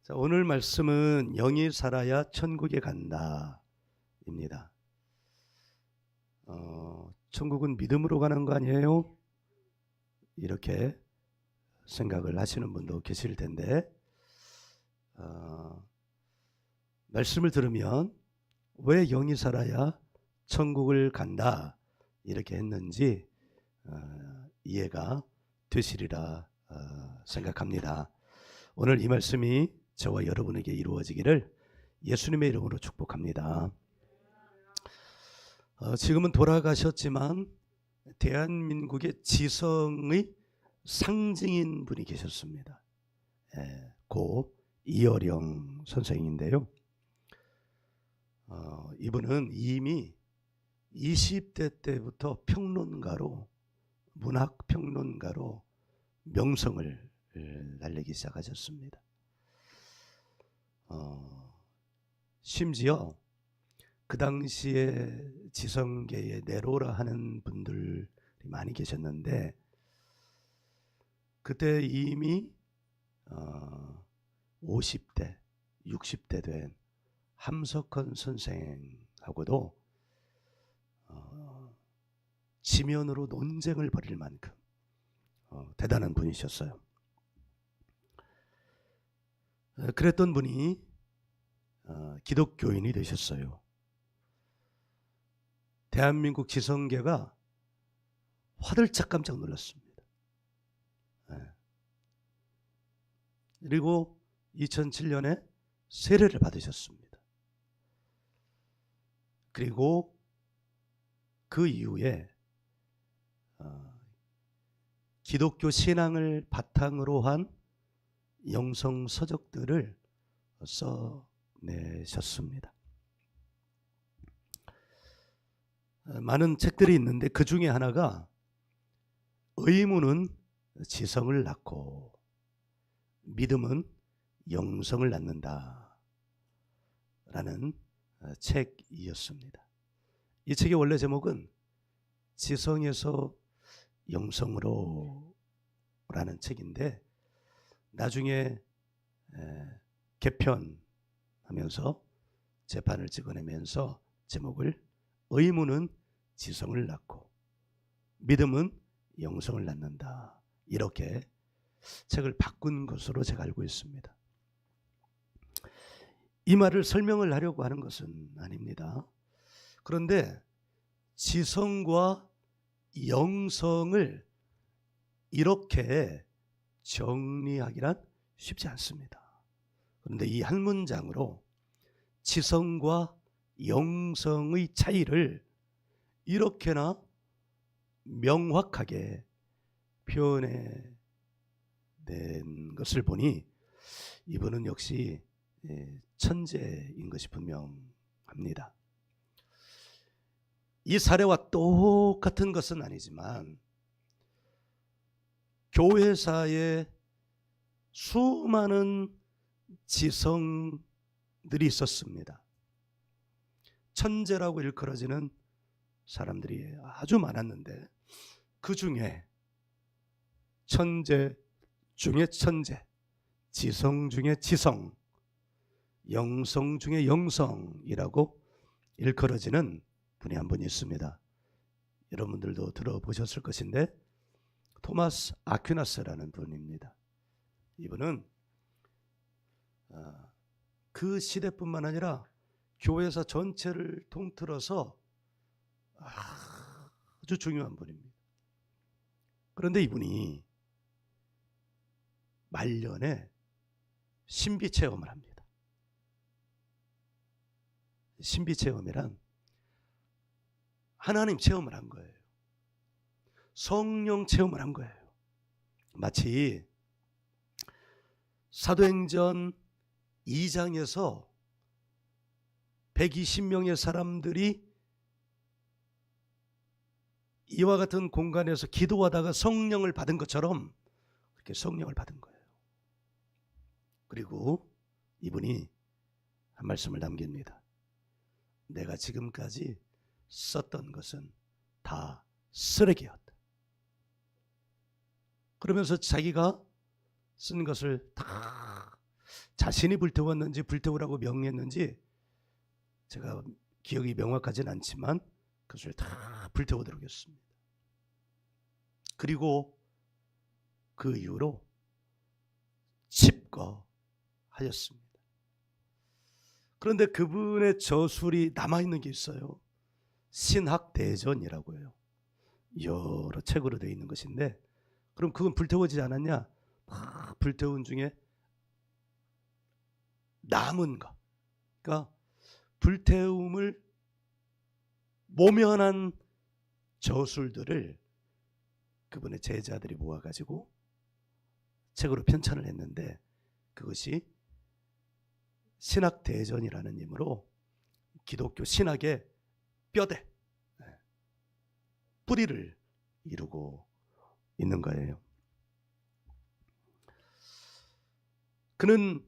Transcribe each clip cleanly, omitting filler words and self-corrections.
자, 오늘 말씀은 영이 살아야 천국에 간다입니다. 천국은 믿음으로 가는 거 아니에요? 이렇게 생각을 하시는 분도 계실 텐데, 말씀을 들으면 왜 영이 살아야 천국을 간다 이렇게 했는지 이해가 되시리라 생각합니다. 오늘 이 말씀이 저와 여러분에게 이루어지기를 예수님의 이름으로 축복합니다. 지금은 돌아가셨지만 대한민국의 지성의 상징인 분이 계셨습니다. 고 이어령 선생인데요. 이분은 이미 20대 때부터 평론가로, 문학평론가로 명성을 날리기 시작하셨습니다. 심지어 그 당시에 지성계에 내로라 하는 분들이 많이 계셨는데, 그때 이미 50대, 60대 된 함석헌 선생하고도 지면으로 논쟁을 벌일 만큼 대단한 분이셨어요. 그랬던 분이 기독교인이 되셨어요. 대한민국 지성계가 화들짝 깜짝 놀랐습니다. 그리고 2007년에 세례를 받으셨습니다. 그리고 그 이후에 기독교 신앙을 바탕으로 한 영성 서적들을 써내셨습니다. 많은 책들이 있는데 그 중에 하나가 의문은 지성을 낳고 믿음은 영성을 낳는다 라는 책이었습니다. 이 책의 원래 제목은 지성에서 영성으로 라는 책인데, 나중에 개편하면서 재판을 찍어내면서 제목을 의문은 지성을 낳고 믿음은 영성을 낳는다 이렇게 책을 바꾼 것으로 제가 알고 있습니다. 이 말을 설명을 하려고 하는 것은 아닙니다. 그런데 지성과 영성을 이렇게 정리하기란 쉽지 않습니다. 그런데 이 한 문장으로 지성과 영성의 차이를 이렇게나 명확하게 표현해 낸 것을 보니 이분은 역시 천재인 것이 분명합니다. 이 사례와 똑같은 것은 아니지만 교회사에 수많은 지성들이 있었습니다. 천재라고 일컬어지는 사람들이 아주 많았는데, 그 중에 천재 중에 천재, 지성 중에 지성, 영성 중에 영성이라고 일컬어지는 분이 한 분 있습니다. 여러분들도 들어보셨을 것인데, 토마스 아퀴나스라는 분입니다. 이분은 그 시대뿐만 아니라 교회사 전체를 통틀어서 아주 중요한 분입니다. 그런데 이분이 말년에 신비 체험을 합니다. 신비 체험이란 하나님 체험을 한 거예요. 성령 체험을 한 거예요. 마치 사도행전 2장에서 120명의 사람들이 이와 같은 공간에서 기도하다가 성령을 받은 것처럼 그렇게 성령을 받은 거예요. 그리고 이분이 한 말씀을 남깁니다. 내가 지금까지 썼던 것은 다 쓰레기였다. 그러면서 자기가 쓴 것을 다 자신이 불태웠는지 불태우라고 명했는지 제가 기억이 명확하진 않지만 그것을 다 불태우도록 했습니다. 그리고 그 이후로 칩거하였습니다. 그런데 그분의 저술이 남아있는 게 있어요. 신학대전이라고 해요. 여러 책으로 되어 있는 것인데, 그럼 그건 불태워지지 않았냐? 불태운 중에 남은 것, 그러니까 불태움을 모면한 저술들을 그분의 제자들이 모아가지고 책으로 편찬을 했는데, 그것이 신학대전이라는 이름으로 기독교 신학의 뼈대, 뿌리를 이루고 있는 거예요. 그는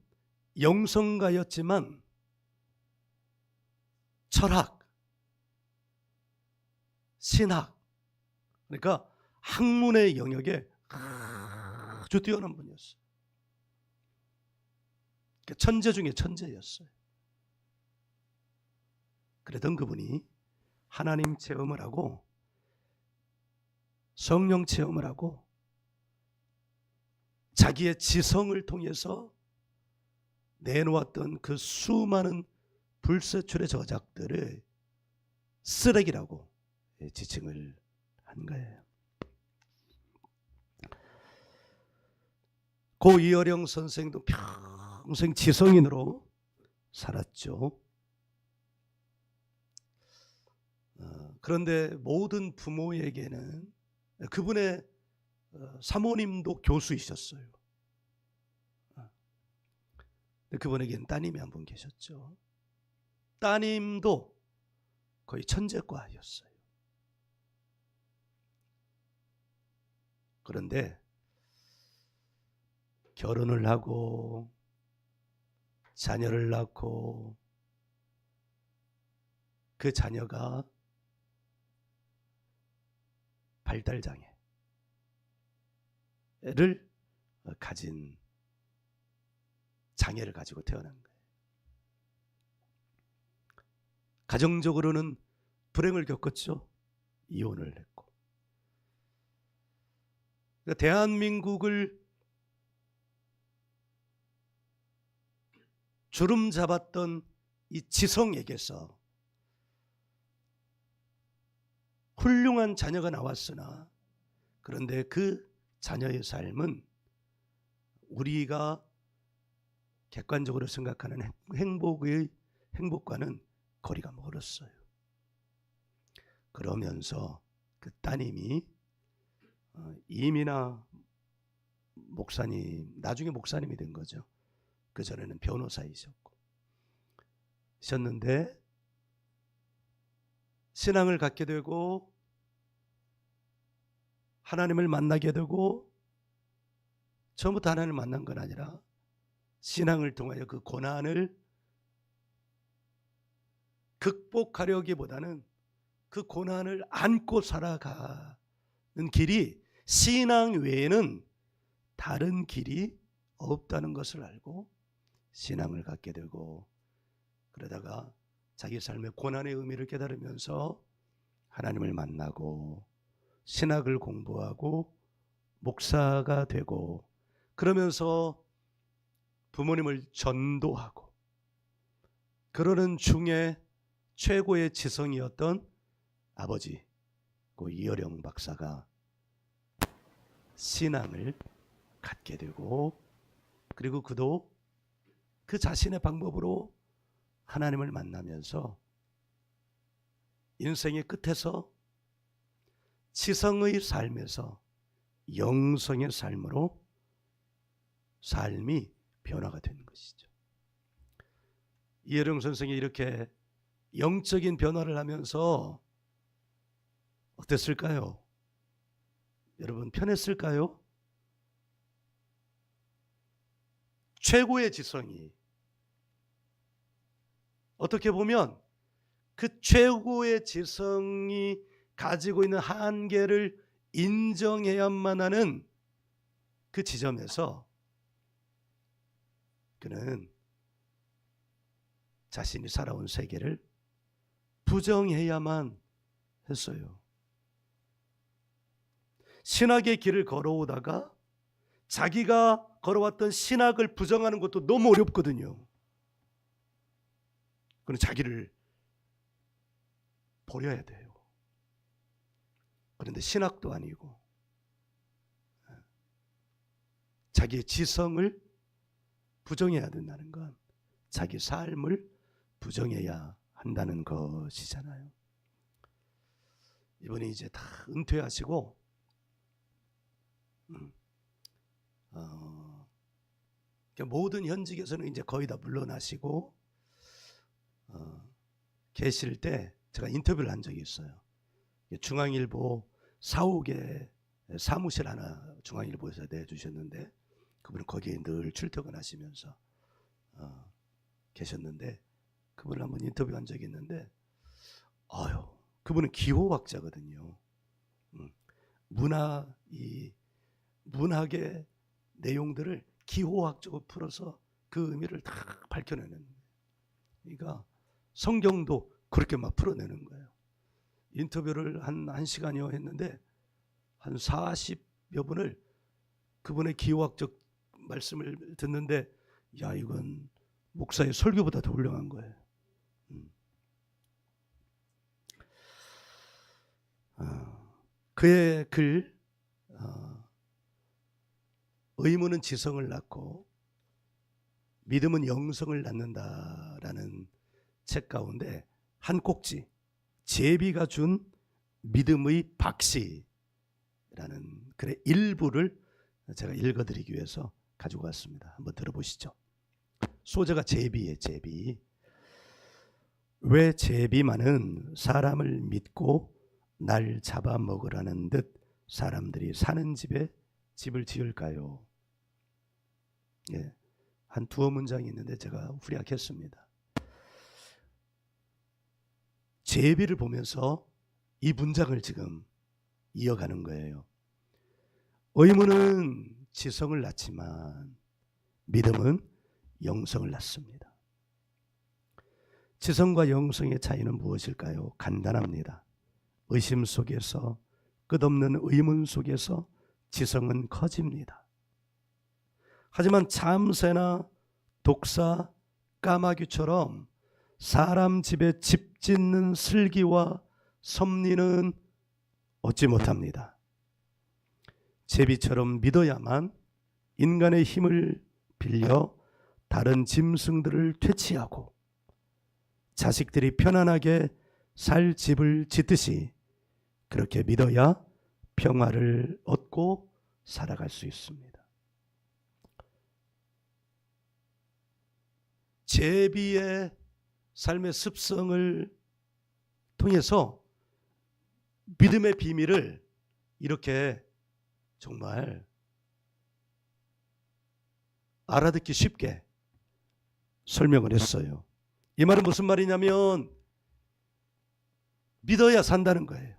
영성가였지만 철학, 신학, 그러니까 학문의 영역에 아주 뛰어난 분이었어요. 천재 중에 천재였어요. 그러던 그분이 하나님 체험을 하고 성령 체험을 하고 자기의 지성을 통해서 내놓았던 그 수많은 불세출의 저작들을 쓰레기라고 지칭을 한 거예요. 고 이어령 선생도 평생 지성인으로 살았죠. 그런데 모든 부모에게는, 그분의 사모님도 교수이셨어요. 그분에게는 따님이 한 분 계셨죠. 따님도 거의 천재과였어요. 그런데 결혼을 하고 자녀를 낳고 그 자녀가 발달장애를 가진 장애를 가지고 태어난 거예요. 가정적으로는 불행을 겪었죠. 이혼을 했고. 그러니까 대한민국을 주름 잡았던 이 지성에게서 훌륭한 자녀가 나왔으나, 그런데 그 자녀의 삶은 우리가 객관적으로 생각하는 행복과는 거리가 멀었어요. 그러면서 그 따님이 이민아 목사님, 나중에 목사님이 된 거죠. 그 전에는 변호사이셨는데 신앙을 갖게 되고 하나님을 만나게 되고, 처음부터 하나님을 만난 건 아니라 신앙을 통하여 그 고난을 극복하려기보다는 그 고난을 안고 살아가는 길이 신앙 외에는 다른 길이 없다는 것을 알고 신앙을 갖게 되고, 그러다가 자기 삶의 고난의 의미를 깨달으면서 하나님을 만나고 신학을 공부하고 목사가 되고, 그러면서 부모님을 전도하고, 그러는 중에 최고의 지성이었던 아버지 고 이어령 박사가 신앙을 갖게 되고, 그리고 그도 그 자신의 방법으로 하나님을 만나면서 인생의 끝에서 지성의 삶에서 영성의 삶으로 삶이 변화가 되는 것이죠. 이어령 선생이 이렇게 영적인 변화를 하면서 어땠을까요? 여러분, 편했을까요? 최고의 지성이, 어떻게 보면 그 최고의 지성이 가지고 있는 한계를 인정해야만 하는 그 지점에서 그는 자신이 살아온 세계를 부정해야만 했어요. 신학의 길을 걸어오다가 자기가 걸어왔던 신학을 부정하는 것도 너무 어렵거든요. 그는 자기를 버려야 돼요. 그런데 신학도 아니고 자기의 지성을 부정해야 된다는 건 자기 삶을 부정해야 한다는 것이잖아요. 이분이 이제 다 은퇴하시고 모든 현직에서는 이제 거의 다 물러나시고 계실 때 제가 인터뷰를 한 적이 있어요. 중앙일보 사옥에 사무실 하나 중앙일보에서 내주셨는데 그분은 거기에 늘 출퇴근하시면서 계셨는데 그분을 한번 인터뷰한 적이 있는데 그분은 기호학자거든요. 문학의 내용들을 기호학적으로 풀어서 그 의미를 다 밝혀내는, 그러니까 성경도 그렇게 막 풀어내는 거예요. 인터뷰를 한 1시간여 했는데 한 40여 분을 그분의 기호학적 말씀을 듣는데 야, 이건 목사의 설교보다 더 훌륭한 거예요. 그의 글 의문은 지성을 낳고 믿음은 영성을 낳는다라는 책 가운데 한 꼭지, 제비가 준 믿음의 박씨라는 글의 일부를 제가 읽어드리기 위해서 가지고 왔습니다. 한번 들어보시죠. 소재가 제비예요. 제비. 왜 제비만은 사람을 믿고 날 잡아먹으라는 듯 사람들이 사는 집에 집을 지을까요? 예, 한 두어 문장이 있는데 제가 후략했습니다. 제비를 보면서 이 문장을 지금 이어가는 거예요. 의문은 지성을 낳지만 믿음은 영성을 낳습니다. 지성과 영성의 차이는 무엇일까요? 간단합니다. 의심 속에서, 끝없는 의문 속에서 지성은 커집니다. 하지만 참새나 독사, 까마귀처럼 사람 집에 집 짓는 슬기와 섭리는 얻지 못합니다. 제비처럼 믿어야만 인간의 힘을 빌려 다른 짐승들을 퇴치하고 자식들이 편안하게 살 집을 짓듯이 그렇게 믿어야 평화를 얻고 살아갈 수 있습니다. 제비의 삶의 습성을 통해서 믿음의 비밀을 이렇게 정말 알아듣기 쉽게 설명을 했어요. 이 말은 무슨 말이냐면 믿어야 산다는 거예요.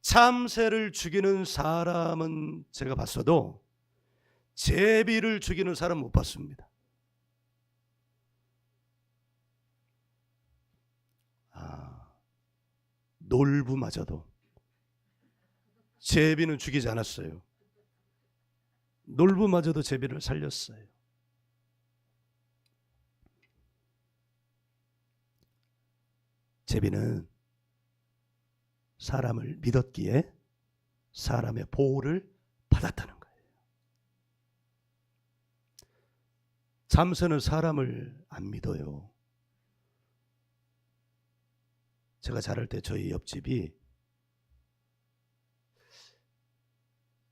참새를 죽이는 사람은 제가 봤어도 제비를 죽이는 사람은 못 봤습니다. 놀부마저도 제비는 죽이지 않았어요. 놀부마저도 제비를 살렸어요. 제비는 사람을 믿었기에 사람의 보호를 받았다는 거예요. 참새는 사람을 안 믿어요. 제가 자랄 때 저희 옆집이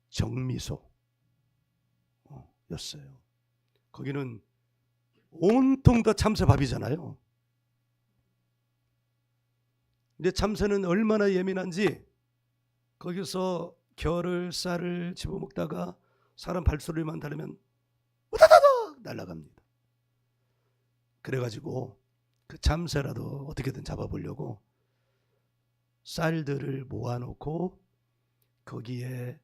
정미소였어요. 거기는 온통 다 참새 밥이잖아요. 근데 참새는 얼마나 예민한지 거기서 겨를 쌀을 집어먹다가 사람 발소리만 달으면 우다다닥 날아갑니다. 그래가지고 그 참새라도 어떻게든 잡아보려고 쌀들을 모아놓고 거기에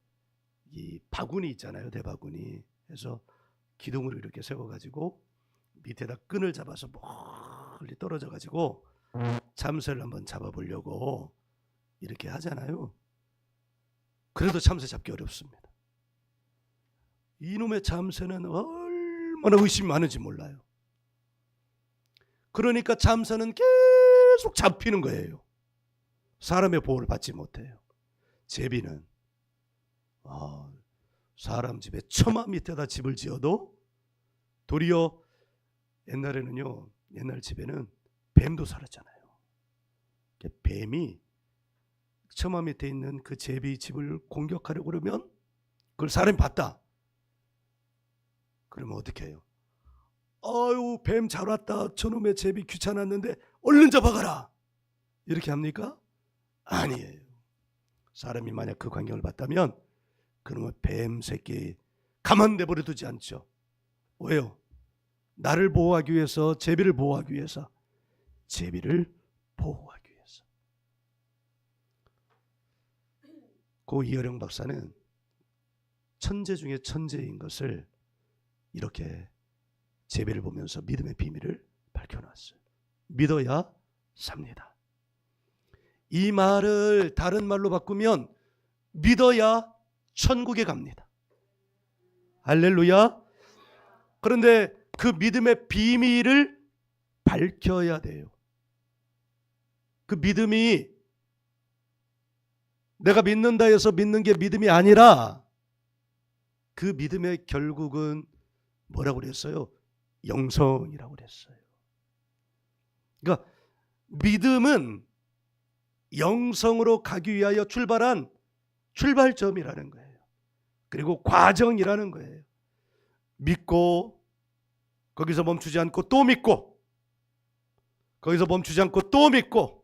이 바구니 있잖아요. 대바구니 그래서 기둥으로 이렇게 세워가지고 밑에다 끈을 잡아서 멀리 떨어져가지고 참새를 한번 잡아보려고 이렇게 하잖아요. 그래도 참새 잡기 어렵습니다. 이놈의 참새는 얼마나 의심이 많은지 몰라요. 그러니까 참새는 계속 잡히는 거예요. 사람의 보호를 받지 못해요. 제비는 사람 집에 처마 밑에다 집을 지어도 도리어 옛날에는요, 옛날 집에는 뱀도 살았잖아요. 뱀이 처마 밑에 있는 그 제비 집을 공격하려고 그러면 그걸 사람이 봤다. 그러면 어떻게 해요? 아유, 뱀 잘 왔다. 저놈의 제비 귀찮았는데 얼른 잡아가라. 이렇게 합니까? 아니에요. 사람이 만약 그 광경을 봤다면 그놈의 뱀 새끼 가만 내버려 두지 않죠. 왜요? 나를 보호하기 위해서, 제비를 보호하기 위해서, 제비를 보호하기 위해서. 고 이어령 박사는 천재 중에 천재인 것을 이렇게 제비를 보면서 믿음의 비밀을 밝혀놨어요. 믿어야 삽니다. 이 말을 다른 말로 바꾸면 믿어야 천국에 갑니다. 할렐루야. 그런데 그 믿음의 비밀을 밝혀야 돼요. 그 믿음이 내가 믿는다 해서 믿는 게 믿음이 아니라 그 믿음의 결국은 뭐라고 그랬어요? 영성이라고 그랬어요. 그러니까 믿음은 영성으로 가기 위하여 출발한 출발점이라는 거예요. 그리고 과정이라는 거예요. 믿고 거기서 멈추지 않고 또 믿고 거기서 멈추지 않고 또 믿고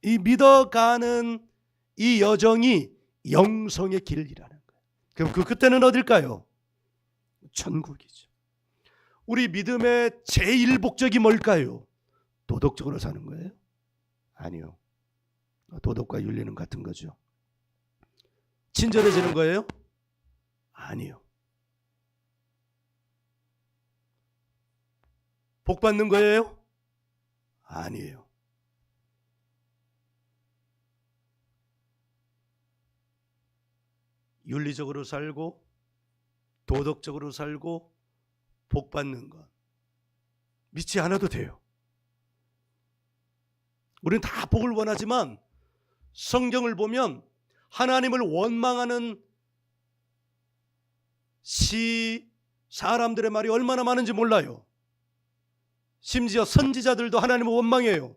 이 믿어가는 이 여정이 영성의 길이라는 거예요. 그럼 그 끝에는 어딜까요? 천국이죠. 우리 믿음의 제일 목적이 뭘까요? 도덕적으로 사는 거예요? 아니요. 도덕과 윤리는 같은 거죠. 친절해지는 거예요? 아니요. 복 받는 거예요? 아니에요. 윤리적으로 살고 도덕적으로 살고 복 받는 것 믿지 않아도 돼요. 우리는 다 복을 원하지만 성경을 보면 하나님을 원망하는 사람들의 말이 얼마나 많은지 몰라요. 심지어 선지자들도 하나님을 원망해요.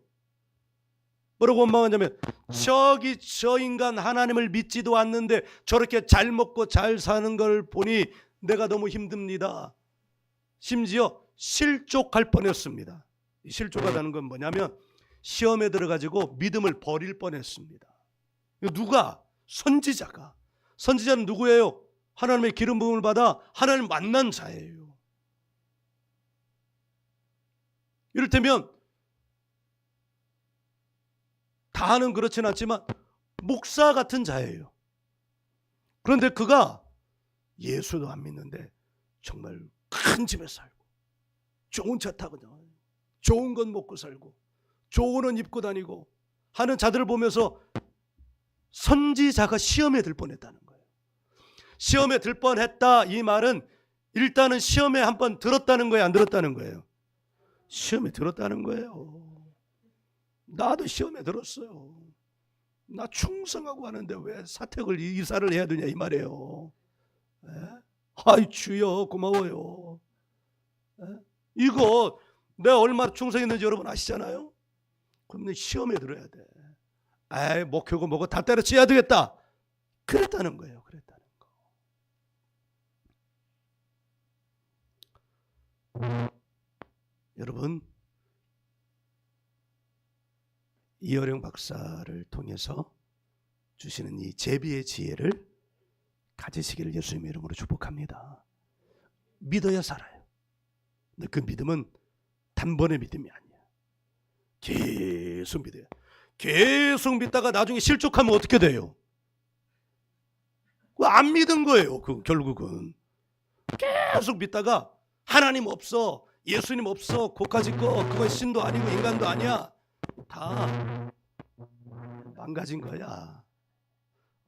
뭐라고 원망하냐면 저기 저 인간 하나님을 믿지도 않는데 저렇게 잘 먹고 잘 사는 걸 보니 내가 너무 힘듭니다. 심지어 실족할 뻔했습니다. 실족하다는 건 뭐냐면 시험에 들어가지고 믿음을 버릴 뻔했습니다. 누가? 선지자가. 선지자는 누구예요? 하나님의 기름 부음을 받아 하나님을 만난 자예요. 이를테면 다는 그렇진 않지만 목사 같은 자예요. 그런데 그가 예수도 안 믿는데 정말 큰 집에 살고 좋은 차 타고 좋은 건 먹고 살고 좋은 옷 입고 다니고 하는 자들을 보면서 선지자가 시험에 들 뻔했다는 거예요. 시험에 들 뻔했다 이 말은 일단은 시험에 한번 들었다는 거예요, 안 들었다는 거예요? 시험에 들었다는 거예요. 나도 시험에 들었어요. 나 충성하고 하는데 왜 사택을 이사를 해야 되냐 이 말이에요. 아이 주여 고마워요. 이거 내가 얼마나 충성했는지 여러분 아시잖아요. 그러면 시험에 들어야 돼. 아이 목표고 뭐고 다 때려치워야 되겠다. 그랬다는 거예요. 그랬다는 거. 여러분 이어령 박사를 통해서 주시는 이 제비의 지혜를 가지시기를 예수님의 이름으로 축복합니다. 믿어야 살아요. 근데 그 믿음은 단번의 믿음이 아니야. 계속 믿어요. 계속 믿다가 나중에 실족하면 어떻게 돼요? 안 믿은 거예요. 결국은 계속 믿다가 하나님 없어, 예수님 없어, 고까짓 거 그건 신도 아니고 인간도 아니야, 다 망가진 거야.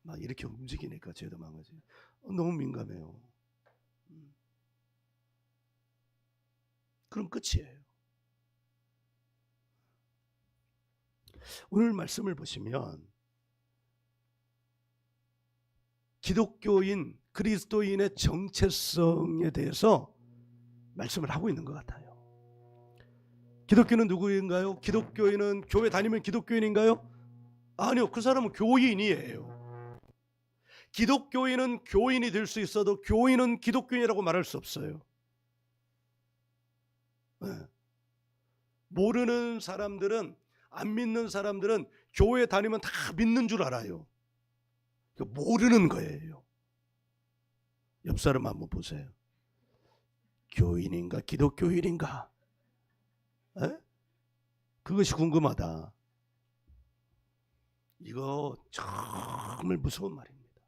막 이렇게 움직이니까 죄도 망가지. 너무 민감해요. 그럼 끝이에요. 오늘 말씀을 보시면 기독교인, 그리스도인의 정체성에 대해서 말씀을 하고 있는 것 같아요. 기독교는 누구인가요? 기독교인은 교회 다니면 기독교인인가요? 아니요, 그 사람은 교인이에요. 기독교인은 교인이 될 수 있어도 교인은 기독교인이라고 말할 수 없어요. 네. 모르는 사람들은, 안 믿는 사람들은 교회 다니면 다 믿는 줄 알아요. 모르는 거예요. 옆 사람 한번 보세요. 교인인가 기독교인인가? 에? 그것이 궁금하다. 이거 정말 무서운 말입니다.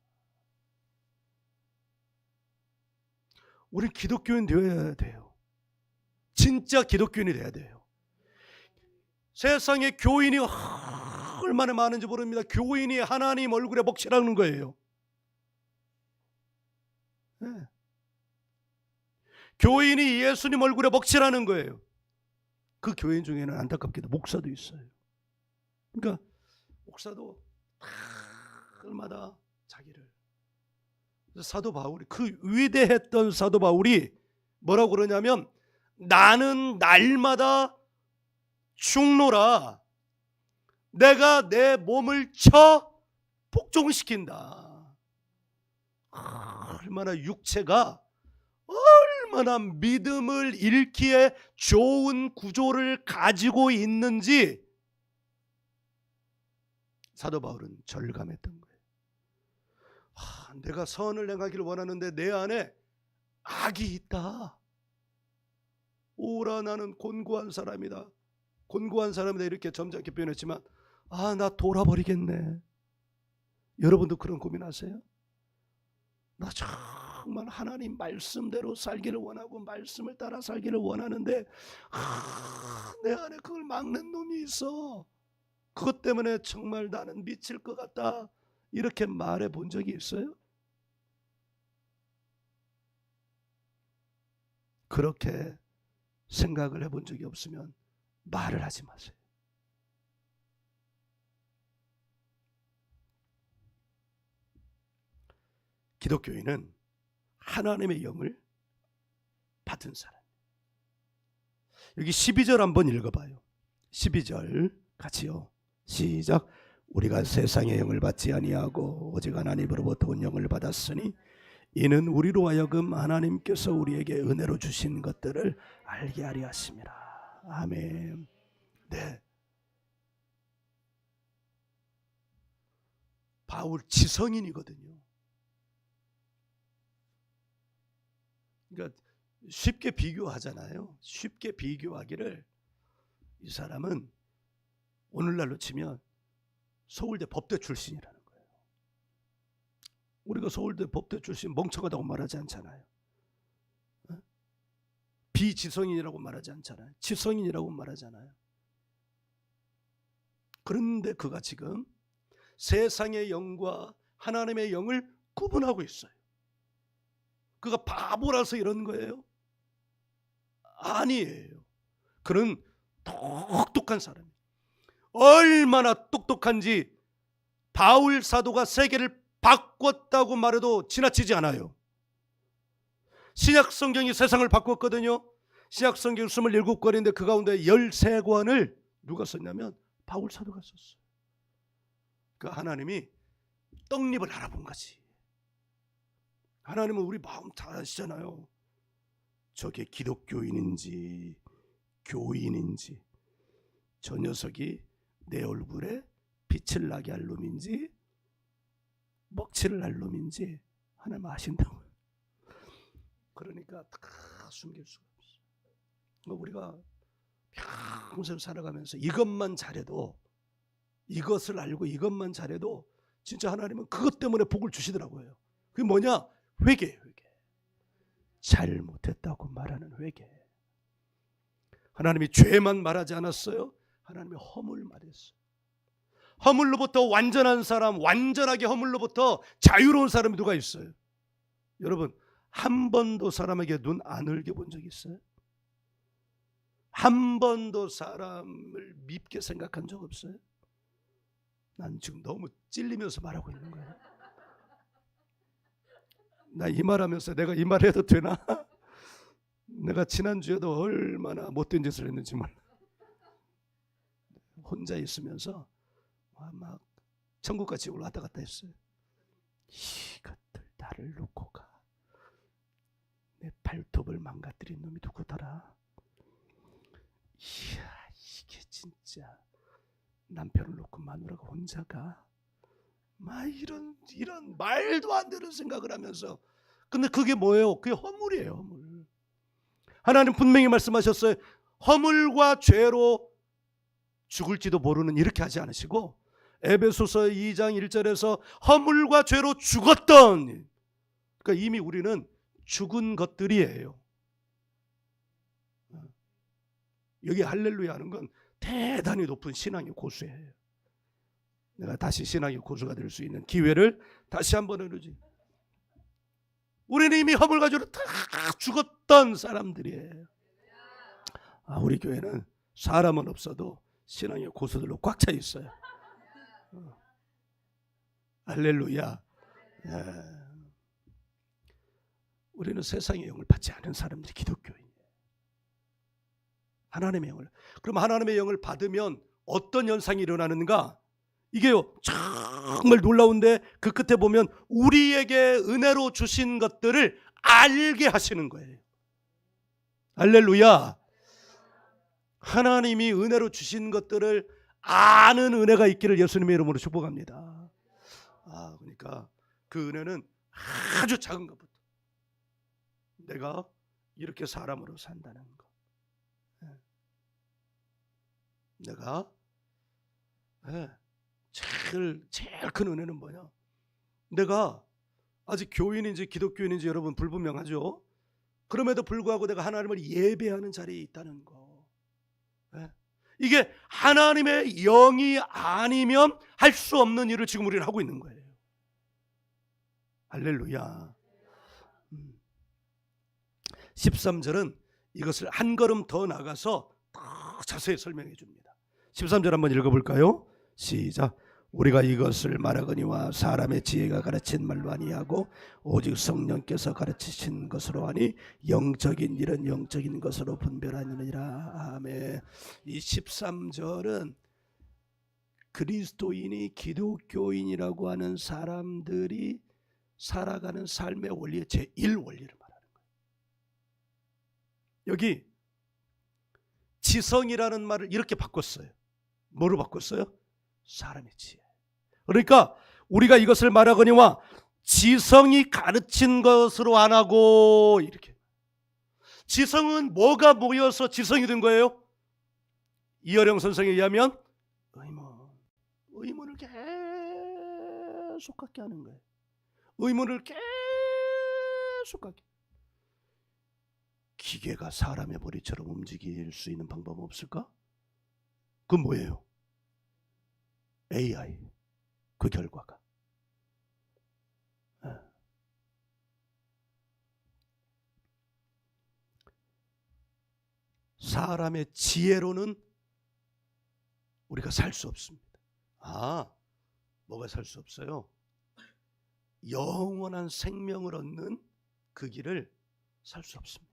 우리 기독교인 되어야 돼요. 진짜 기독교인이 돼야 돼요. 세상에 교인이 얼마나 많은지 모릅니다. 교인이 하나님 얼굴에 먹칠하는 거예요. 네. 교인이 예수님 얼굴에 먹칠하는 거예요. 그 교인 중에는 안타깝게도 목사도 있어요. 그러니까 목사도 얼마나 자기를, 사도 바울이, 그 위대했던 사도 바울이 뭐라고 그러냐면, 나는 날마다 죽노라, 내가 내 몸을 쳐 복종시킨다. 얼마나 육체가 얼마나 믿음을 잃기에 좋은 구조를 가지고 있는지 사도 바울은 절감했던 거예요. 내가 선을 행하기를 원하는데 내 안에 악이 있다. 오라, 나는 곤고한 사람이다. 곤고한 사람이다 이렇게 점잖게 표현했지만, 나 돌아버리겠네. 여러분도 그런 고민하세요? 나 정말 하나님 말씀대로 살기를 원하고 말씀을 따라 살기를 원하는데 내 안에 그걸 막는 놈이 있어. 그것 때문에 정말 나는 미칠 것 같다. 이렇게 말해 본 적이 있어요? 그렇게 생각을 해본 적이 없으면 말을 하지 마세요. 기독교인은 하나님의 영을 받은 사람. 여기 12절 한번 읽어봐요. 12절 같이요. 시작. 우리가 세상의 영을 받지 아니하고 오직 하나님으로부터 온 영을 받았으니 이는 우리로 하여금 하나님께서 우리에게 은혜로 주신 것들을 알게 하려 하심이라. 아멘. 네. 바울 지성인이거든요. 그러니까 쉽게 비교하잖아요. 쉽게 비교하기를, 이 사람은 오늘날로 치면 서울대 법대 출신이라는 거예요. 우리가 서울대 법대 출신 멍청하다고 말하지 않잖아요. 비지성인이라고 말하지 않잖아요. 지성인이라고 말하잖아요. 그런데 그가 지금 세상의 영과 하나님의 영을 구분하고 있어요. 그가 바보라서 이런 거예요? 아니에요. 그는 똑똑한 사람이에요. 얼마나 똑똑한지 바울 사도가 세계를 바꿨다고 말해도 지나치지 않아요. 신약 성경이 세상을 바꿨거든요. 신약 성경 27권인데 그 가운데 13권을 누가 썼냐면 바울 사도가 썼어요. 그 하나님이 떡잎을 알아본 거지. 하나님은 우리 마음 다 아시잖아요. 저게 기독교인인지 교인인지, 저 녀석이 내 얼굴에 빛을 나게 할 놈인지 먹칠을 할 놈인지 하나님 아신다고요. 그러니까 다 숨길 수가 없어요. 우리가 평생 살아가면서 이것만 잘해도, 이것을 알고 이것만 잘해도 진짜 하나님은 그것 때문에 복을 주시더라고요. 그게 뭐냐? 회개예요. 회개. 잘못했다고 말하는 회개. 하나님이 죄만 말하지 않았어요. 하나님이 허물 말했어요. 허물로부터 완전한 사람, 완전하게 허물로부터 자유로운 사람이 누가 있어요? 여러분, 한 번도 사람에게 눈 안 흘겨본 적 있어요? 한 번도 사람을 밉게 생각한 적 없어요? 난 지금 너무 찔리면서 말하고 있는 거예요. 나 이 말하면서 내가 이 말 해도 되나? 내가 지난주에도 얼마나 못된 짓을 했는지 몰라. 혼자 있으면서 막 천국과 지옥을 왔다 갔다 했어요. 이것들 나를 놓고 가. 내 발톱을 망가뜨린 놈이 누구더라? 이야, 이게 진짜 남편을 놓고 마누라가 혼자 가? 막 이런 말도 안 되는 생각을 하면서. 근데 그게 뭐예요? 그게 허물이에요. 허물. 하나님 분명히 말씀하셨어요. 허물과 죄로 죽을지도 모르는, 이렇게 하지 않으시고 에베소서 2장 1절에서 허물과 죄로 죽었던, 그러니까 이미 우리는 죽은 것들이에요. 여기 할렐루야 하는 건 대단히 높은 신앙의 고수예요. 내가 다시 신앙의 고수가 될 수 있는 기회를 다시 한번 얻으지. 우리는 이미 허물 가지고 다 죽었던 사람들이에요. 우리 교회는 사람은 없어도 신앙의 고수들로 꽉 차 있어요. 할렐루야. 우리는 세상의 영을 받지 않은 사람들이 기독교인이에요. 하나님의 영을. 그럼 하나님의 영을 받으면 어떤 현상이 일어나는가? 이게요, 정말 놀라운데 그 끝에 보면 우리에게 은혜로 주신 것들을 알게 하시는 거예요. 할렐루야. 하나님이 은혜로 주신 것들을 아는 은혜가 있기를 예수님의 이름으로 축복합니다. 그러니까 그 은혜는 아주 작은 것부터 내가 이렇게 사람으로 산다는 거. 내가 제일 큰 은혜는 뭐냐? 내가 아직 교인인지 기독교인인지 여러분 불분명하죠? 그럼에도 불구하고 내가 하나님을 예배하는 자리에 있다는 거. 이게 하나님의 영이 아니면 할 수 없는 일을 지금 우리는 하고 있는 거예요. 할렐루야. 13절은 이것을 한 걸음 더 나가서 더 자세히 설명해 줍니다. 13절 한번 읽어볼까요? 시작. 우리가 이것을 말하거니와 사람의 지혜가 가르친 말로 아니하고 오직 성령께서 가르치신 것으로 하니 영적인 일은 영적인 것으로 분별하느니라. 아멘. 이 13절은 그리스도인이 기독교인이라고 하는 사람들이 살아가는 삶의 원리의 제1 원리를 말하는 거예요. 여기 지성이라는 말을 이렇게 바꿨어요. 뭐로 바꿨어요? 사람의 지혜. 그러니까 우리가 이것을 말하거니와 지성이 가르친 것으로 안 하고, 이렇게. 지성은 뭐가 모여서 지성이 된 거예요? 이어령 선생에 의하면 의문을 계속 갖게 하는 거예요. 의문을 계속 갖게. 기계가 사람의 머리처럼 움직일 수 있는 방법은 없을까? 그건 뭐예요? AI. 그 결과가. 사람의 지혜로는 우리가 살 수 없습니다. 뭐가 살 수 없어요? 영원한 생명을 얻는 그 길을 살 수 없습니다.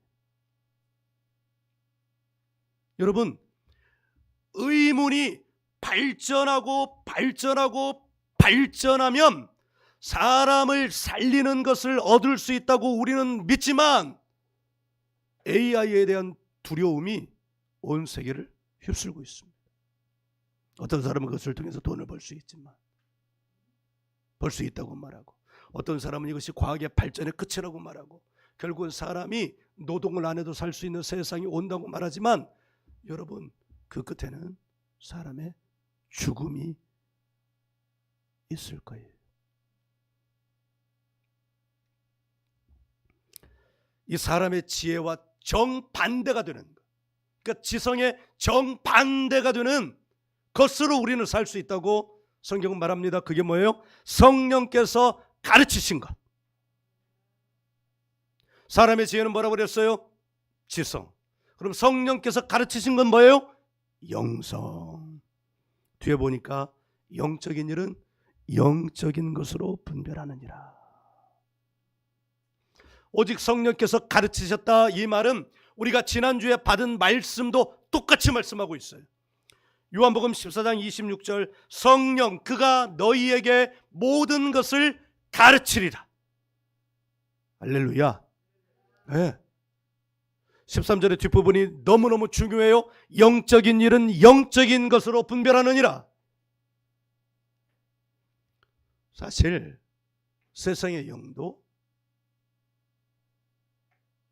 여러분, 의문이 발전하고 발전하면 사람을 살리는 것을 얻을 수 있다고 우리는 믿지만 AI에 대한 두려움이 온 세계를 휩쓸고 있습니다. 어떤 사람은 그것을 통해서 돈을 벌 수 있지만, 벌 수 있다고 말하고, 어떤 사람은 이것이 과학의 발전의 끝이라고 말하고, 결국은 사람이 노동을 안 해도 살 수 있는 세상이 온다고 말하지만, 여러분, 그 끝에는 사람의 죽음이 있을 거예요. 이 사람의 지혜와 정반대가 되는 것. 그러니까 지성의 정반대가 되는 것으로 우리는 살 수 있다고 성경은 말합니다. 그게 뭐예요? 성령께서 가르치신 것. 사람의 지혜는 뭐라고 그랬어요? 지성. 그럼 성령께서 가르치신 건 뭐예요? 영성. 뒤에 보니까 영적인 일은 영적인 것으로 분별하느니라. 오직 성령께서 가르치셨다, 이 말은 우리가 지난주에 받은 말씀도 똑같이 말씀하고 있어요. 요한복음 14장 26절, 성령 그가 너희에게 모든 것을 가르치리라. 할렐루야. 네. 13절의 뒷부분이 너무너무 중요해요. 영적인 일은 영적인 것으로 분별하느니라. 사실 세상의 영도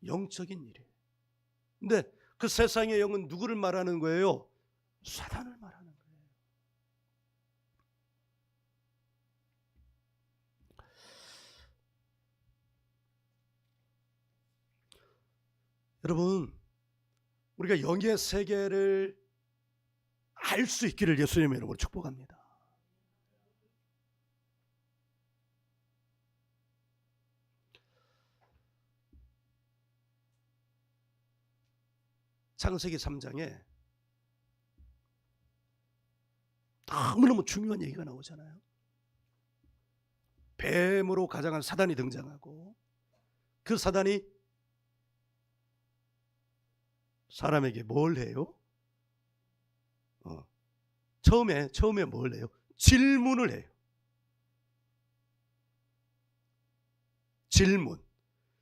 영적인 일이에요. 근데 그 세상의 영은 누구를 말하는 거예요? 사단을 말하는 거예요. 여러분, 우리가 영의 세계를 알 수 있기를 예수님의 이름으로 축복합니다. 창세기 3장에 너무너무 중요한 얘기가 나오잖아요. 뱀으로 가장한 사단이 등장하고, 그 사단이 사람에게 뭘 해요? 처음에 뭘 해요? 질문을 해요.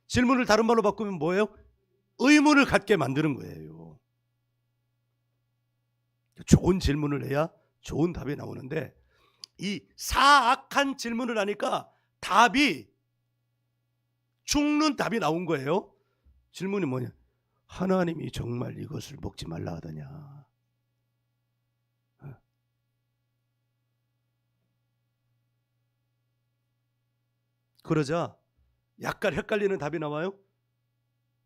질문을 다른 말로 바꾸면 뭐예요? 의문을 갖게 만드는 거예요. 좋은 질문을 해야 좋은 답이 나오는데, 이 사악한 질문을 하니까 답이 죽는 답이 나온 거예요. 질문이 뭐냐? 하나님이 정말 이것을 먹지 말라 하더냐? 그러자 약간 헷갈리는 답이 나와요.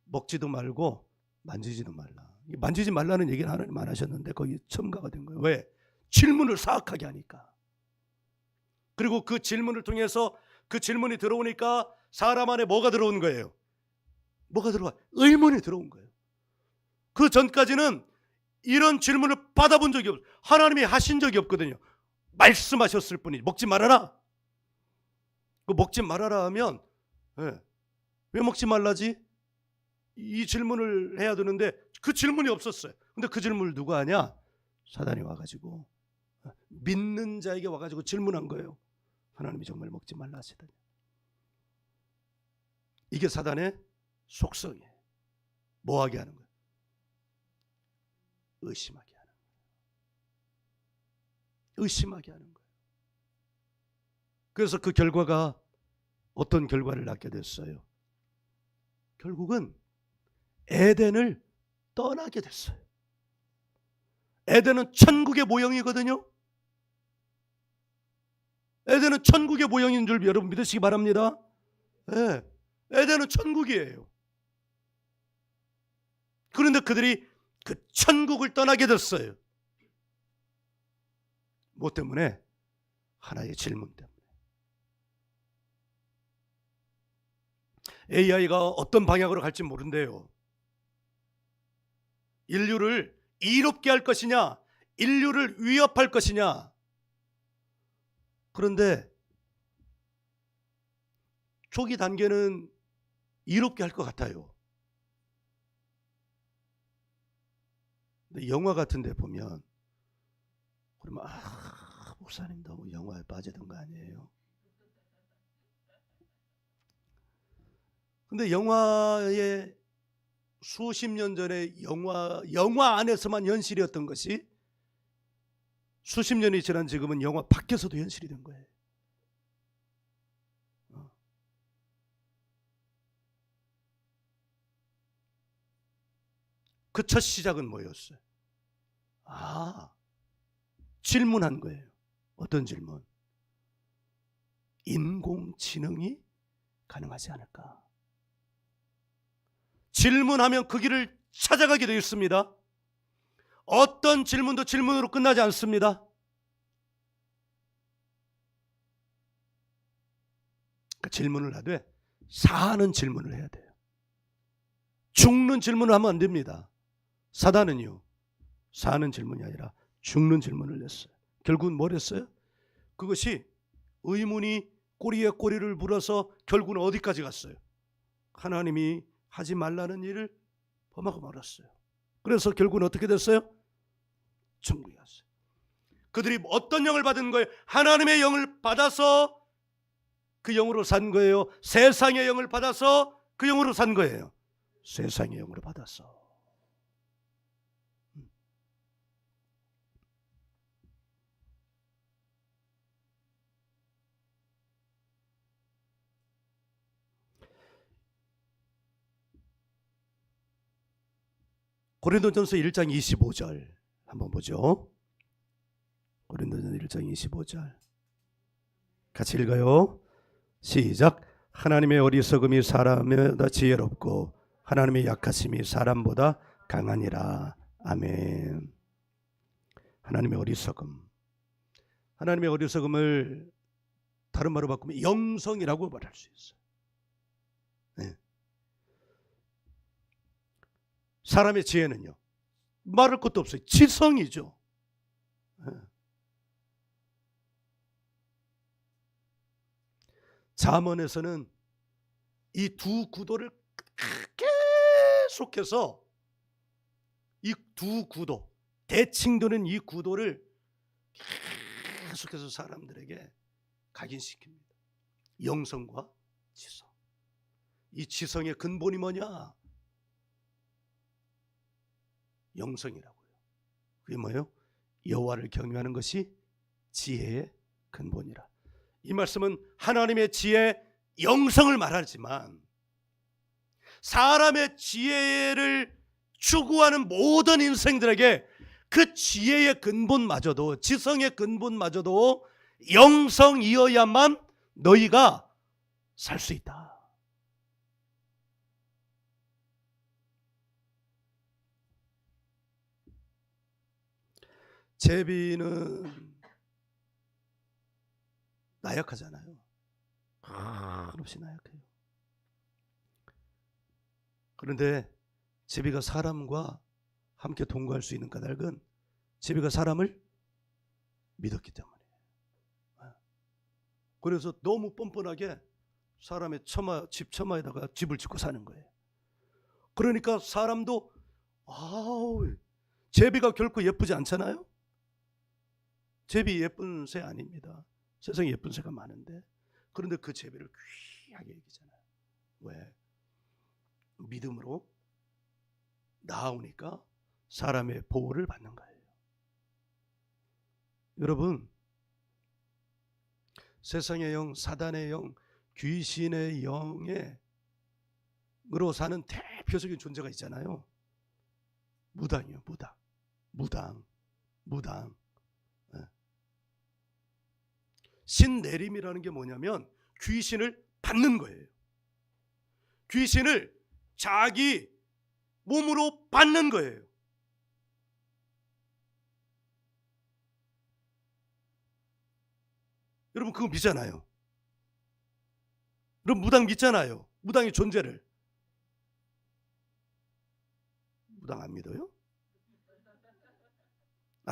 먹지도 말고 만지지도 말라. 만지지 말라는 얘기는 하나님 안 하셨는데 거기 첨가가 된 거예요. 왜? 질문을 사악하게 하니까. 그리고 그 질문을 통해서, 그 질문이 들어오니까 사람 안에 뭐가 들어온 거예요? 뭐가 들어와? 의문이 들어온 거예요. 그 전까지는 이런 질문을 받아본 적이 없어요. 하나님이 하신 적이 없거든요. 말씀하셨을 뿐이지. 먹지 말아라. 그 먹지 말아라 하면, 왜 먹지 말라지? 이 질문을 해야 되는데 그 질문이 없었어요. 근데 그 질문을 누가 하냐? 사단이 와가지고, 믿는 자에게 와가지고 질문한 거예요. 하나님이 정말 먹지 말라 하시더니. 이게 사단의 속성이에요. 뭐하게 하는 거예요? 의심하게 하는 거예요. 의심하게 하는 거예요. 그래서 그 결과가 어떤 결과를 낳게 됐어요? 결국은 에덴을 떠나게 됐어요. 에덴은 천국의 모형이거든요. 에덴은 천국의 모형인 줄 여러분 믿으시기 바랍니다. 네. 에덴은 천국이에요. 그런데 그들이 그 천국을 떠나게 됐어요. 뭐 때문에? 하나의 질문 때문에. AI가 어떤 방향으로 갈지 모른대요. 인류를 이롭게 할 것이냐, 인류를 위협할 것이냐. 그런데 초기 단계는 이롭게 할 것 같아요. 근데 영화 같은 데 보면, 그러면 목사님 너무 영화에 빠지던 거 아니에요? 근데 영화의 수십 년 전에 영화 안에서만 현실이었던 것이 수십 년이 지난 지금은 영화 밖에서도 현실이 된 거예요. 그 첫 시작은 뭐였어요? 질문한 거예요. 어떤 질문? 인공지능이 가능하지 않을까? 질문하면 그 길을 찾아가게 되어 있습니다. 어떤 질문도 질문으로 끝나지 않습니다. 그러니까 질문을 하되 사는 질문을 해야 돼요. 죽는 질문을 하면 안 됩니다. 사단은요, 사는 질문이 아니라 죽는 질문을 냈어요. 결국은 뭘 했어요? 그것이 의문이 꼬리에 꼬리를 물어서 결국은 어디까지 갔어요? 하나님이 하지 말라는 일을 범하고 말았어요. 그래서 결국은 어떻게 됐어요? 천국에 갔어요. 그들이 어떤 영을 받은 거예요? 하나님의 영을 받아서 그 영으로 산 거예요? 세상의 영을 받아서 그 영으로 산 거예요? 세상의 영으로 받았어. 고린도전서 1장 25절 한번 보죠. 고린도전서 1장 25절 같이 읽어요. 시작. 하나님의 어리석음이 사람보다 지혜롭고 하나님의 약하심이 사람보다 강하니라. 아멘. 하나님의 어리석음. 하나님의 어리석음을 다른 말로 바꾸면 영성이라고 말할 수 있어요. 네. 사람의 지혜는요, 말할 것도 없어요. 지성이죠. 네. 잠언에서는 이 두 구도를 계속해서 이 두 구도, 대칭도는 이 구도를 계속해서 사람들에게 각인시킵니다. 영성과 지성. 이 지성의 근본이 뭐냐? 영성이라고요. 그게 뭐예요? 여호와를 경외하는 것이 지혜의 근본이라. 이 말씀은 하나님의 지혜, 영성을 말하지만 사람의 지혜를 추구하는 모든 인생들에게 그 지혜의 근본마저도, 지성의 근본마저도 영성이어야만 너희가 살 수 있다. 제비는 나약하잖아요. 한없이 나약해요. 그런데 제비가 사람과 함께 동거할 수 있는 까닭은 제비가 사람을 믿었기 때문이에요. 그래서 너무 뻔뻔하게 사람의 집 처마에다가 집을 짓고 사는 거예요. 그러니까 사람도 제비가 결코 예쁘지 않잖아요. 제비 예쁜 새 아닙니다. 세상에 예쁜 새가 많은데, 그런데 그 제비를 귀하게 여기잖아요. 왜? 믿음으로 나아오니까 사람의 보호를 받는 거예요. 여러분, 세상의 영, 사단의 영, 귀신의 영으로 사는 대표적인 존재가 있잖아요. 무당이요. 무당. 신내림이라는 게 뭐냐면 귀신을 받는 거예요. 귀신을 자기 몸으로 받는 거예요. 여러분 그거 믿잖아요. 여러분 무당 믿잖아요. 무당의 존재를. 무당 안 믿어요?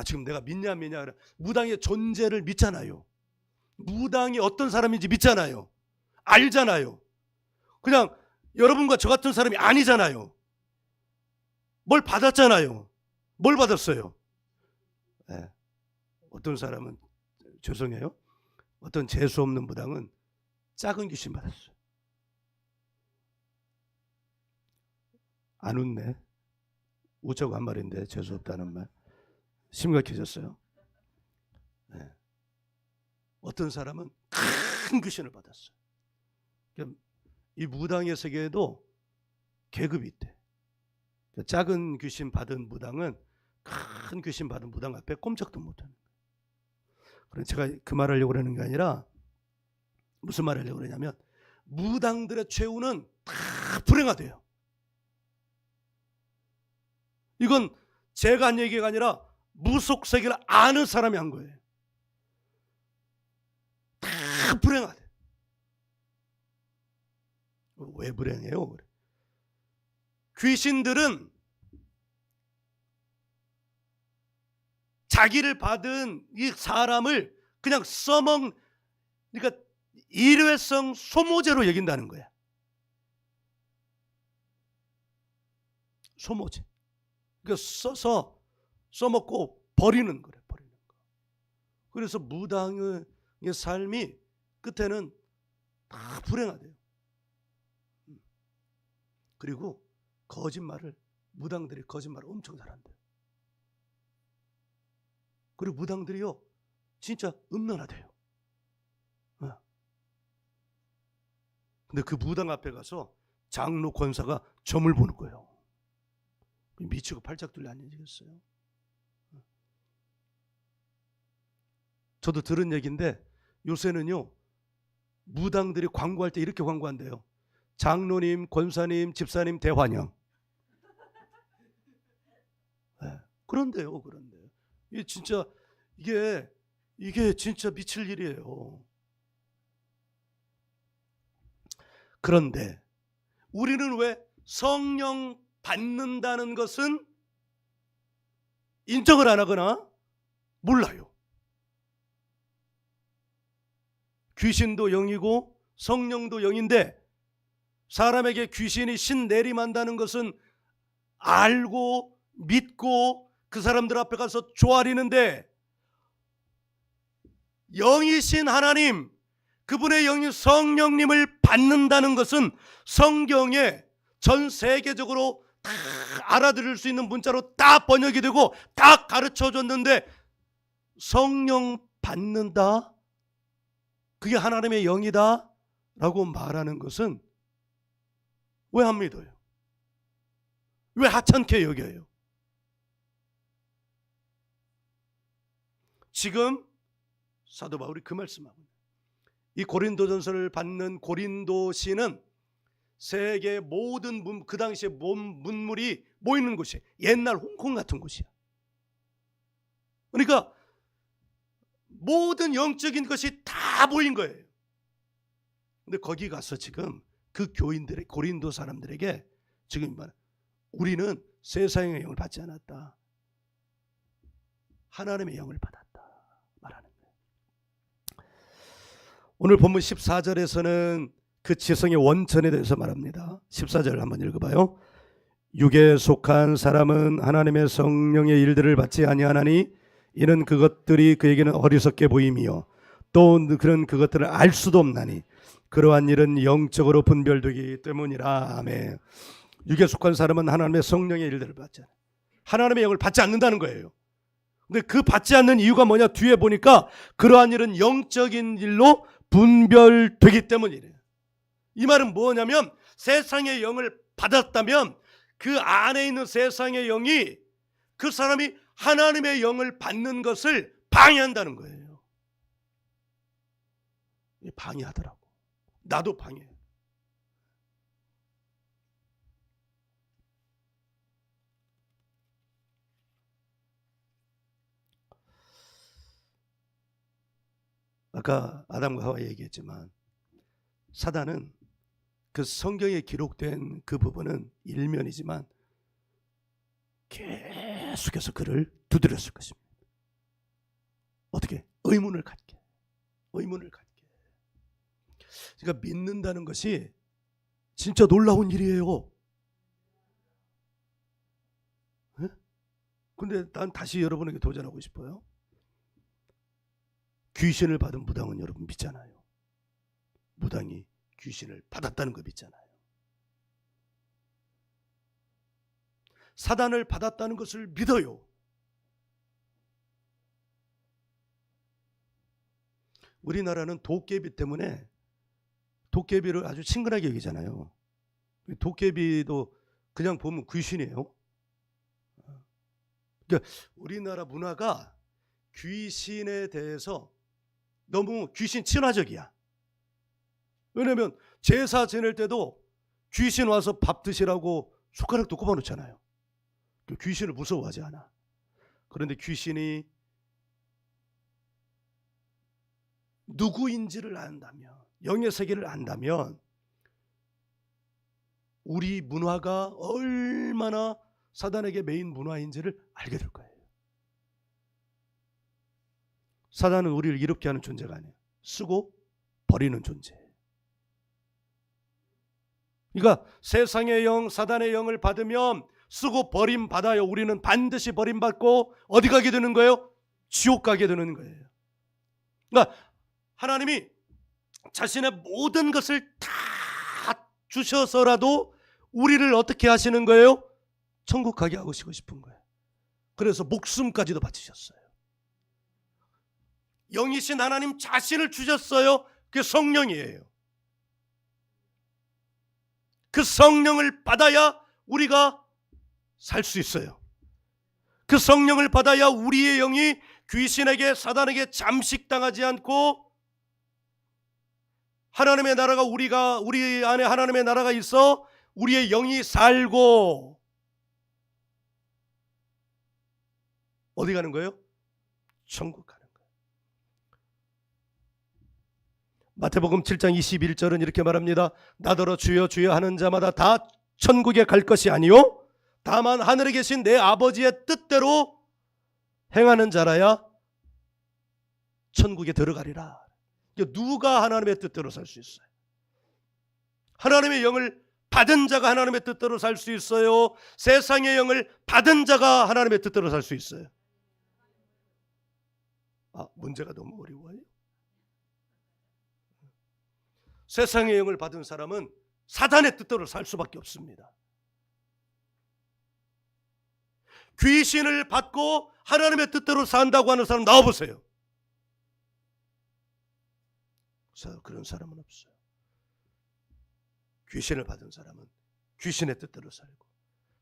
지금 내가 믿냐 안 믿냐, 무당의 존재를 믿잖아요. 무당이 어떤 사람인지 믿잖아요. 알잖아요. 그냥 여러분과 저 같은 사람이 아니잖아요. 뭘 받았잖아요. 뭘 받았어요? 네. 어떤 사람은, 죄송해요, 어떤 재수 없는 무당은 작은 귀신 받았어요. 안 웃네. 웃자고 한 말인데 재수 없다는 말. 심각해졌어요. 네. 어떤 사람은 큰 귀신을 받았어요. 이 무당의 세계에도 계급이 있대. 작은 귀신 받은 무당은 큰 귀신 받은 무당 앞에 꼼짝도 못하는 거예요. 그래서 제가 그 말을 하려고 그러는 게 아니라, 무슨 말을 하려고 그러냐면, 무당들의 최후는 다 불행하대요. 이건 제가 한 얘기가 아니라 무속세계를 아는 사람이 한 거예요. 다 불행하대. 왜 불행해요? 귀신들은 자기를 받은 이 사람을 그냥 그러니까 일회성 소모제로 여긴다는 거야. 소모제. 그러니까 써먹고 버리는 거래. 버리는 거. 그래서 무당의 삶이 끝에는 다 불행하대요. 그리고 무당들이 거짓말을 엄청 잘한대요. 그리고 무당들이요 진짜 음란하대요. 근데 그 무당 앞에 가서 장로 권사가 점을 보는 거예요. 미치고 팔짝 뚫려 앉아지겠어요. 저도 들은 얘기인데 요새는요 무당들이 광고할 때 이렇게 광고한대요. 장로님, 권사님, 집사님 대환영. 네, 그런데요. 이게 진짜 미칠 일이에요. 그런데 우리는 왜 성령 받는다는 것은 인정을 안 하거나 몰라요. 귀신도 영이고 성령도 영인데 사람에게 귀신이 신 내림한다는 것은 알고 믿고 그 사람들 앞에 가서 조아리는데 영이신 하나님, 그분의 영이 성령님을 받는다는 것은 성경에 전 세계적으로 다 알아들을 수 있는 문자로 다 번역이 되고 다 가르쳐 줬는데 성령 받는다? 그게 하나님의 영이다? 라고 말하는 것은 왜 안 믿어요? 왜 하찮게 여겨요? 지금 사도 바울이 그 말씀하고 이 고린도전서를 받는 고린도시는 세계 모든 그 당시에 문물이 모이는 곳이에요. 옛날 홍콩 같은 곳이야. 그러니까 모든 영적인 것이 다 모인 거예요. 근데 거기 가서 지금 그 교인들의 고린도 사람들에게 지금 우리는 세상의 영을 받지 않았다. 하나님의 영을 받았다 말하는 거예요. 오늘 본문 14절에서는 그 지성의 원천에 대해서 말합니다. 14절 한번 읽어봐요. 육에 속한 사람은 하나님의 성령의 일들을 받지 아니하나니 이는 그것들이 그에게는 어리석게 보임이요 또 그런 그것들을 알 수도 없나니 그러한 일은 영적으로 분별되기 때문이라. 아멘. 육에 속한 사람은 하나님의 성령의 일들을 받지 않아요. 하나님의 영을 받지 않는다는 거예요. 근데 그 받지 않는 이유가 뭐냐? 뒤에 보니까 그러한 일은 영적인 일로 분별되기 때문이래요. 이 말은 뭐냐면 세상의 영을 받았다면 그 안에 있는 세상의 영이 그 사람이 하나님의 영을 받는 것을 방해한다는 거예요. 방해하더라고. 나도 방해해. 아까 아담과 하와 얘기했지만 사단은 그 성경에 기록된 그 부분은 일면이지만 계속해서 그를 두드렸을 것입니다. 어떻게? 의문을 갖게. 그러니까 믿는다는 것이 진짜 놀라운 일이에요. 근데 난 다시 여러분에게 도전하고 싶어요. 귀신을 받은 무당은 여러분 믿잖아요. 무당이 귀신을 받았다는 거 믿잖아요. 사단을 받았다는 것을 믿어요. 우리나라는 도깨비 때문에 도깨비를 아주 친근하게 여기잖아요. 도깨비도 그냥 보면 귀신이에요. 그러니까 우리나라 문화가 귀신에 대해서 너무 귀신 친화적이야. 왜냐하면 제사 지낼 때도 귀신 와서 밥 드시라고 숟가락도 꼽아놓잖아요. 귀신을 무서워하지 않아. 그런데 귀신이 누구인지를 안다면, 영의 세계를 안다면 우리 문화가 얼마나 사단에게 매인 문화인지를 알게 될 거예요. 사단은 우리를 이롭게 하는 존재가 아니에요. 쓰고 버리는 존재예요. 그러니까 세상의 영, 사단의 영을 받으면 쓰고 버림 받아요. 우리는 반드시 버림받고 어디 가게 되는 거예요? 지옥 가게 되는 거예요. 그러니까 하나님이 자신의 모든 것을 다 주셔서라도 우리를 어떻게 하시는 거예요? 천국 가게 하고 싶은 거예요. 그래서 목숨까지도 바치셨어요. 영이신 하나님 자신을 주셨어요. 그게 성령이에요. 그 성령을 받아야 우리가 살 수 있어요. 그 성령을 받아야 우리의 영이 귀신에게, 사단에게 잠식당하지 않고 하나님의 나라가 우리 안에 하나님의 나라가 있어 우리의 영이 살고 어디 가는 거예요? 천국 가는 거예요. 마태복음 7장 21절은 이렇게 말합니다. 나더러 주여 주여 하는 자마다 다 천국에 갈 것이 아니요 다만 하늘에 계신 내 아버지의 뜻대로 행하는 자라야 천국에 들어가리라. 누가 하나님의 뜻대로 살 수 있어요? 하나님의 영을 받은 자가 하나님의 뜻대로 살 수 있어요? 세상의 영을 받은 자가 하나님의 뜻대로 살 수 있어요? 문제가 너무 어려워요. 세상의 영을 받은 사람은 사단의 뜻대로 살 수밖에 없습니다. 귀신을 받고 하나님의 뜻대로 산다고 하는 사람 나와보세요. 그런 사람은 없어요. 귀신을 받은 사람은 귀신의 뜻대로 살고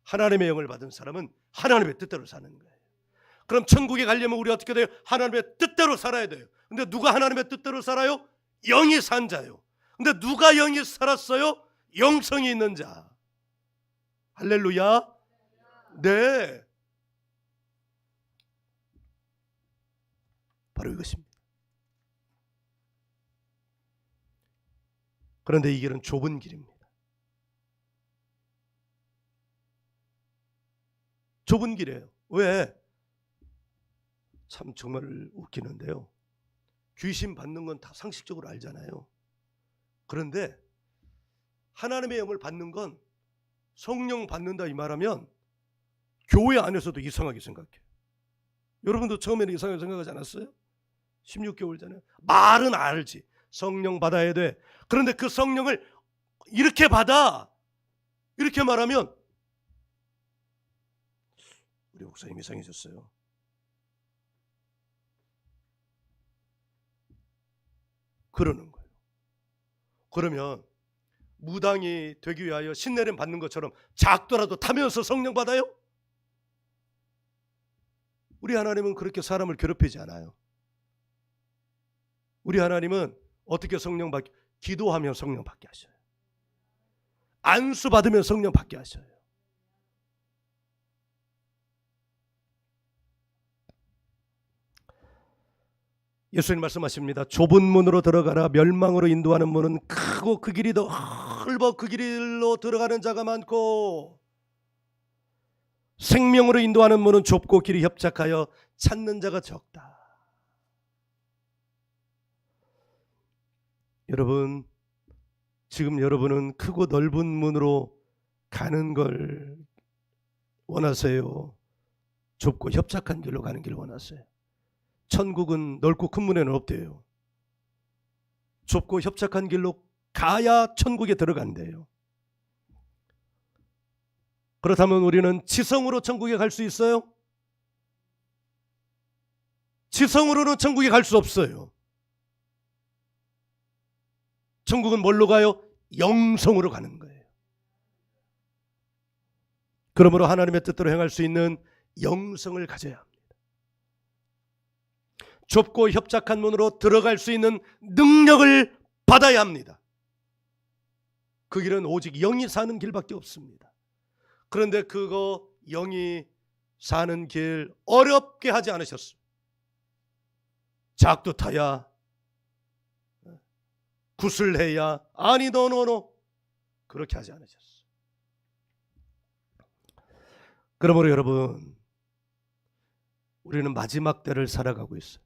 하나님의 영을 받은 사람은 하나님의 뜻대로 사는 거예요. 그럼 천국에 가려면 우리 어떻게 돼요? 하나님의 뜻대로 살아야 돼요. 근데 누가 하나님의 뜻대로 살아요? 영이 산 자요. 근데 누가 영이 살았어요? 영성이 있는 자. 할렐루야. 네, 바로 이것입니다. 그런데 이 길은 좁은 길입니다. 좁은 길이에요. 왜? 참 정말 웃기는데요. 귀신 받는 건 다 상식적으로 알잖아요. 그런데 하나님의 영을 받는 건 성령 받는다 이 말하면 교회 안에서도 이상하게 생각해요. 여러분도 처음에는 이상하게 생각하지 않았어요? 16개월 전에 말은 알지. 성령 받아야 돼. 그런데 그 성령을 이렇게 받아. 이렇게 말하면 우리 목사님 이상해졌어요. 그러는 거예요. 그러면 무당이 되기 위하여 신내림 받는 것처럼 작더라도 타면서 성령 받아요? 우리 하나님은 그렇게 사람을 괴롭히지 않아요. 우리 하나님은 어떻게 성령 받게? 기도하면 성령 받게 하셔요. 안수 받으면 성령 받게 하셔요. 예수님 말씀하십니다. 좁은 문으로 들어가라. 멸망으로 인도하는 문은 크고 그 길이 더 헐벗 그 길로 들어가는 자가 많고 생명으로 인도하는 문은 좁고 길이 협착하여 찾는 자가 적다. 여러분, 지금 여러분은 크고 넓은 문으로 가는 걸 원하세요? 좁고 협착한 길로 가는 길을 원하세요? 천국은 넓고 큰 문에는 없대요. 좁고 협착한 길로 가야 천국에 들어간대요. 그렇다면 우리는 지성으로 천국에 갈 수 있어요? 지성으로는 천국에 갈 수 없어요. 천국은 뭘로 가요? 영성으로 가는 거예요. 그러므로 하나님의 뜻대로 행할 수 있는 영성을 가져야 합니다. 좁고 협착한 문으로 들어갈 수 있는 능력을 받아야 합니다. 그 길은 오직 영이 사는 길밖에 없습니다. 그런데 그거 영이 사는 길 어렵게 하지 않으셨습니다. 작두 타야, 구슬해야, 아니 노노노 그렇게 하지 않으셨어요. 그러므로 여러분, 우리는 마지막 때를 살아가고 있어요.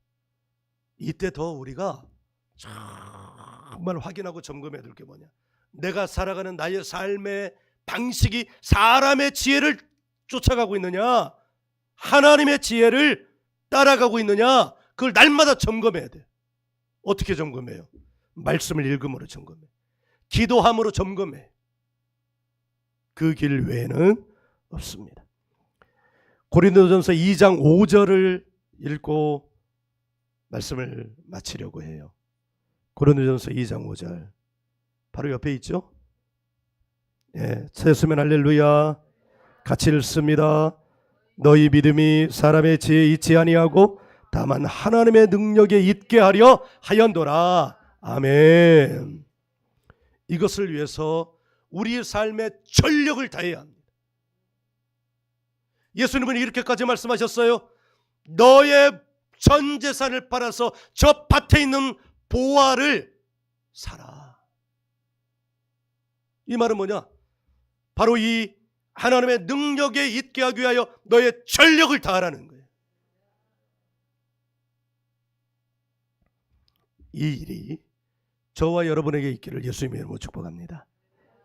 이때 더 우리가 정말 확인하고 점검해야 될 게 뭐냐, 내가 살아가는 나의 삶의 방식이 사람의 지혜를 쫓아가고 있느냐, 하나님의 지혜를 따라가고 있느냐, 그걸 날마다 점검해야 돼요. 어떻게 점검해요? 말씀을 읽음으로 점검해, 기도함으로 점검해. 그 길 외에는 없습니다. 고린도전서 2장 5절을 읽고 말씀을 마치려고 해요. 고린도전서 2장 5절 바로 옆에 있죠? 예, 찾았으면 할렐루야. 같이 읽습니다. 너희 믿음이 사람의 지혜에 있지 아니하고 다만 하나님의 능력에 있게 하려 하였노라. 아멘. 이것을 위해서 우리의 삶에 전력을 다해야 합니다. 예수님은 이렇게까지 말씀하셨어요. 너의 전 재산을 팔아서 저 밭에 있는 보화를 사라. 이 말은 뭐냐? 바로 이 하나님의 능력에 있게 하기 위하여 너의 전력을 다하라는 거예요. 이 일이 저와 여러분에게 있기를 예수님의 이름으로 축복합니다.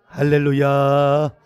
할렐루야.